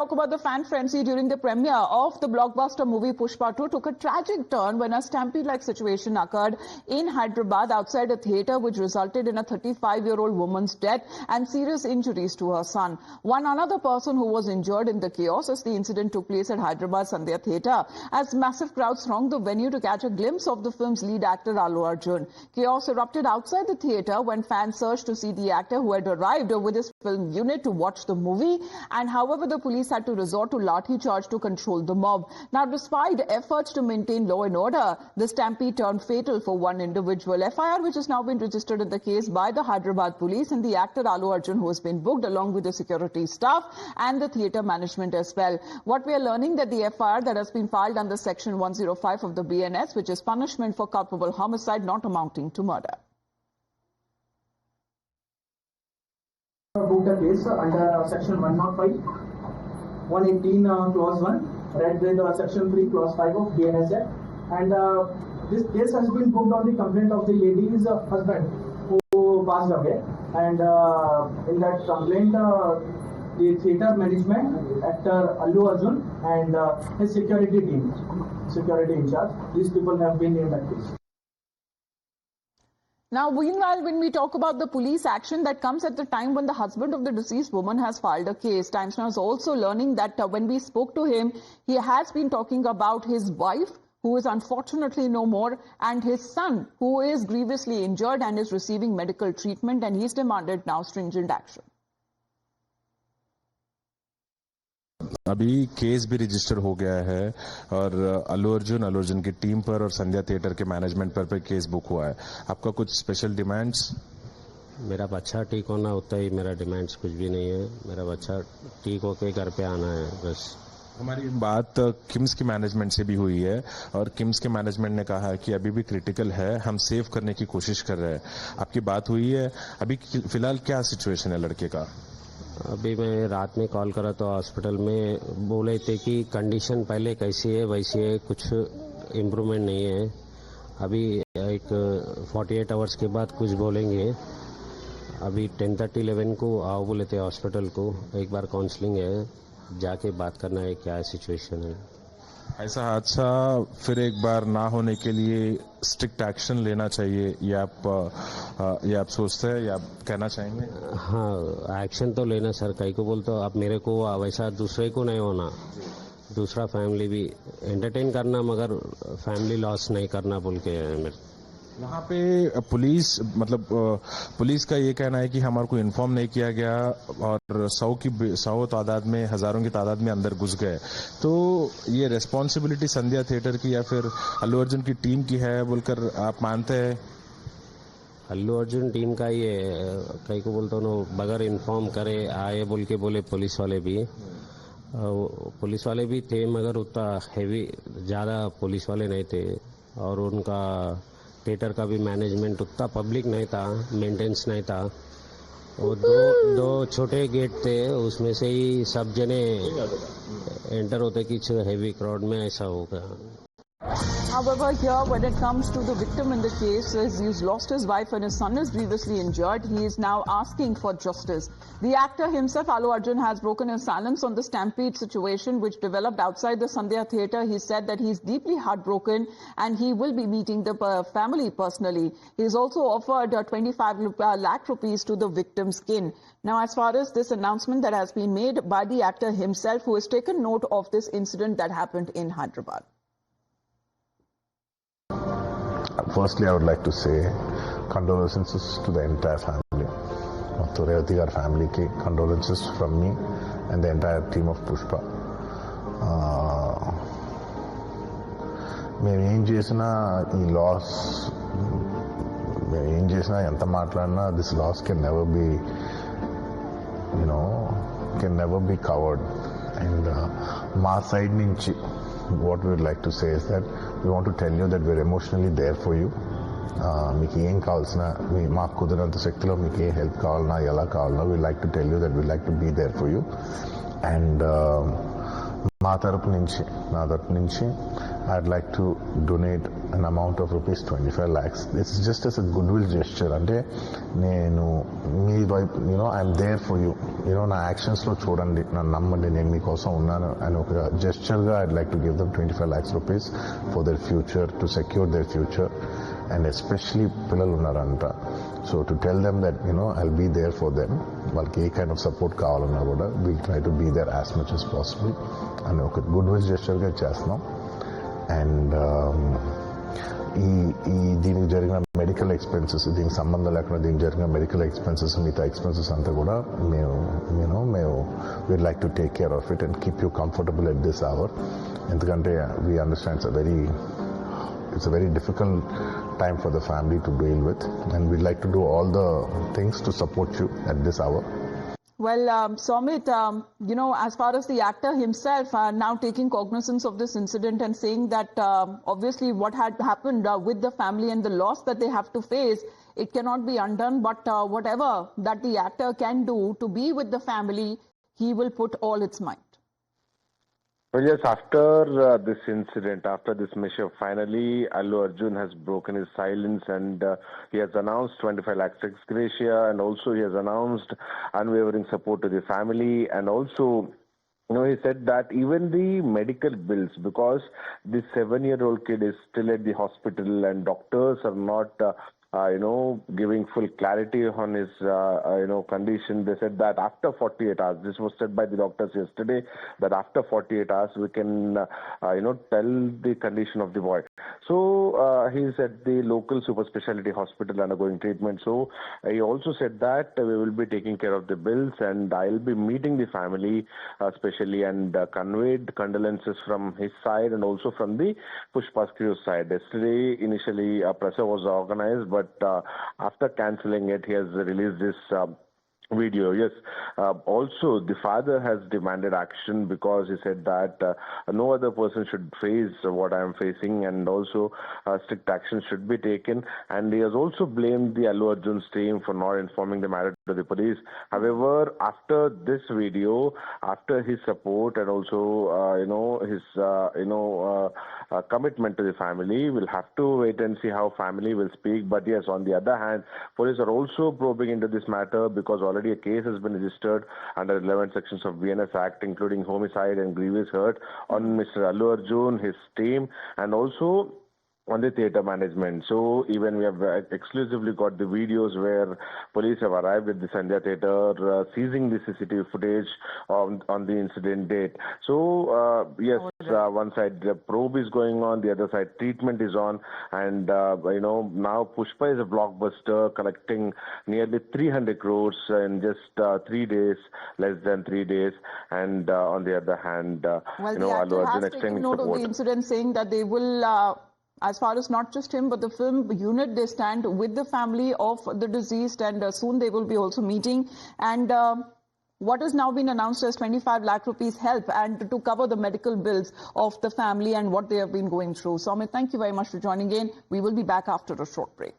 Talk about the fan frenzy during the premiere of the blockbuster movie Pushpa 2 took a tragic turn when a stampede-like situation occurred in Hyderabad outside a theatre, which resulted in a 35-year-old woman's death and serious injuries to her son. Another person who was injured in the chaos as the incident took place at Hyderabad Sandhya Theatre, as massive crowds thronged the venue to catch a glimpse of the film's lead actor Allu Arjun. Chaos erupted outside the theatre when fans surged to see the actor who had arrived with his film unit to watch the movie, and however the police had to resort to lathi charge to control the mob. Now, despite efforts to maintain law and order, the stampede turned fatal for one individual. FIR which has now been registered in the case by the Hyderabad police and the actor Allu Arjun, who has been booked along with the security staff and the theatre management as well. What we are learning that the FIR that has been filed under section 105 of the BNS, which is punishment for culpable homicide not amounting to murder. Booked a case under section 105, 118 clause 1, read with section 3 clause 5 of BNS Act, and this case has been booked on the complaint of the lady's husband who passed away, and in that complaint the theatre management, actor Allu Arjun and his security team, security in charge, these people have been in that case. Now, meanwhile, when we talk about the police action that comes at the time when the husband of the deceased woman has filed a case, Times Now is also learning that when we spoke to him, he has been talking about his wife, who is unfortunately no more, and his son, who is grievously injured and is receiving medical treatment, and he's demanded now stringent action. अभी case भी register हो गया है और अल्लू अर्जुन की team पर और संध्या theatre के मैनेजमेंट पर केस बुक हुआ है. आपका कुछ स्पेशल डिमांड्स? मेरा बच्चा ठीक होना उतना ही मेरा डिमांड्स कुछ भी नहीं है. मेरा बच्चा ठीक होके घर पे आना है बस. हमारी बात किम्स की मैनेजमेंट से भी हुई है और किम्स के मैनेजमेंट ने कहा है कि अभी भी क्रिटिकल है, हम सेव करने की कोशिश कर रहे हैं. आपकी बात हुई है? अभी फिलहाल क्या सिचुएशन है लड़के का? अभी मैं रात में कॉल करा तो हॉस्पिटल में बोले थे कि कंडीशन पहले कैसी है वैसी है, कुछ इम्प्रूवमेंट नहीं है. अभी एक 48 आवर्स के बाद कुछ बोलेंगे. अभी 10:30-11 को आओ बोले थे हॉस्पिटल को. एक बार काउंसलिंग है, जाके बात करना है क्या सिचुएशन है. ऐसा हादसा फिर एक बार ना होने के लिए स्ट्रिक्ट एक्शन लेना चाहिए, ये आप सोचते हैं या आप कहना चाहेंगे? हाँ, एक्शन तो लेना सर. कहीं को बोलते अब मेरे को वैसा दूसरे को नहीं होना, दूसरा फैमिली भी एंटरटेन करना मगर फैमिली लॉस नहीं करना बोल के मेरे. वहाँ पे पुलिस का ये कहना है कि हमारे को इन्फॉर्म नहीं किया गया और 100 तादाद में, हजारों की तादाद में अंदर घुस गए. तो ये रेस्पॉन्सिबिलिटी संध्या थिएटर की या फिर अल्लू अर्जुन की टीम की है बोलकर आप मानते हैं? अल्लू अर्जुन टीम का ही है. कहीं को बोलते हो बगैर इन्फॉर्म करे आए बोल के बोले पुलिस वाले भी थे मगर उतना हैवी ज़्यादा पुलिस वाले नहीं थे और उनका थिएटर का भी मैनेजमेंट उतना पब्लिक नहीं था, मेंटेनेंस नहीं था. और दो छोटे गेट थे, उसमें से ही सब जने एंटर होते कि हैवी क्राउड में ऐसा होगा. However, here when it comes to the victim in the case, he's lost his wife and his son is grievously injured. He is now asking for justice. The actor himself, Allu Arjun, has broken his silence on the stampede situation which developed outside the Sandhya Theatre. He said that he's deeply heartbroken and he will be meeting the family personally. He's also offered 25 lakh rupees to the victim's kin. Now, as far as this announcement that has been made by the actor himself, who has taken note of this incident that happened in Hyderabad. Firstly, I would like to say condolences to the entire family. To Revati Gar family ki condolences from me and the entire team of Pushpa. మేము ఏం చేసినా ఈ loss, మేము ఏం చేసినా ఎంత మాట్లాడినా this loss can never be covered. And మా సైడ్ నుంచి what we would like to say is that we want to tell you that we're emotionally there for you. మీకు ఏం కావాల్సిన, మాకు కుదిరినంత శక్తిలో మీకు ఏ హెల్ప్ కావాలన్నా ఎలా కావాలన్నా we like to tell you that we like to be there for you. And నా తరపు నుంచి I'd like to donate an amount of rupees 25 lakhs. It's just as a goodwill gesture. అంటే నేను మీ వైపు ఐఎమ్ దేర్ ఫర్ యూ నా యాక్షన్స్లో చూడండి, నన్ను నమ్మండి, నేను మీకోసం ఉన్నాను అని ఒక జెస్చర్గా I'd like to give them 25 lakhs rupees for their future, to secure their future, and especially పిల్లలు ఉన్నారంట. So to tell them that I'll be there for them, వాళ్ళకి ఏ కైండ్ ఆఫ్ సపోర్ట్ కావాలన్నా కూడా we'll try to be there as much as possible అని ఒక goodwill జెస్చర్గా చేస్తున్నాం. And ఈ దీనికి జరిగిన మెడికల్ ఎక్స్పెన్సెస్, దీనికి సంబంధం లేకుండా దీనికి జరిగిన మెడికల్ ఎక్స్పెన్సెస్, మిగతా ఎక్స్పెన్సెస్ అంతా కూడా మేము we'd like to take care of it and keep you comfortable at this hour. ఎందుకంటే we understand it's a very difficult time for the family to deal with, and we'd like to do all the things to support you at this hour. Well, Somit, as far as the actor himself now taking cognizance of this incident and saying that obviously what had happened with the family and the loss that they have to face, it cannot be undone, but whatever that the actor can do to be with the family, he will put all its might. Well, yes, after this incident, after this mishap, finally Allu Arjun has broken his silence, and he has announced 25 lakhs ex gratia, and also he has announced unwavering support to the family, and also he said that even the medical bills, because this 7-year-old kid is still at the hospital and doctors are not giving full clarity on his, condition. They said that after 48 hours, this was said by the doctors yesterday, that after 48 hours we can, tell the condition of the boy. So he's at the local super specialty hospital undergoing treatment. So he also said that we will be taking care of the bills, and I'll be meeting the family especially, and conveyed condolences from his side and also from the Pushpa's crew side. Yesterday, initially, a presser was organized, but after cancelling it, he has released this video. Yes. Also, the father has demanded action, because he said that no other person should face what I am facing, and also strict action should be taken. And he has also blamed the Allu Arjun's team for not informing the matter to the police. However, after this video, after his support and also his commitment to the family, we'll have to wait and see how family will speak. But yes, on the other hand, police are also probing into this matter, because already a case has been registered under 11 sections of BNS Act, including homicide and grievous hurt, on Mr. Allu Arjun, his team, and also on the theatre management. So even we have exclusively got the videos where police have arrived at the Sandhya Theatre, seizing the CCTV footage on the incident date. So yes, one side the probe is going on, the other side treatment is on, and now Pushpa is a blockbuster, collecting nearly 300 crores in just 3 days, less than 3 days, and on the other hand, the Allu actor Arjun has taken note of the incident, saying that they will. As far as not just him, but the film unit, they stand with the family of the deceased, and soon they will be also meeting. And what has now been announced as 25 lakh rupees help, and to cover the medical bills of the family and what they have been going through. So, Amit, thank you very much for joining in. We will be back after a short break.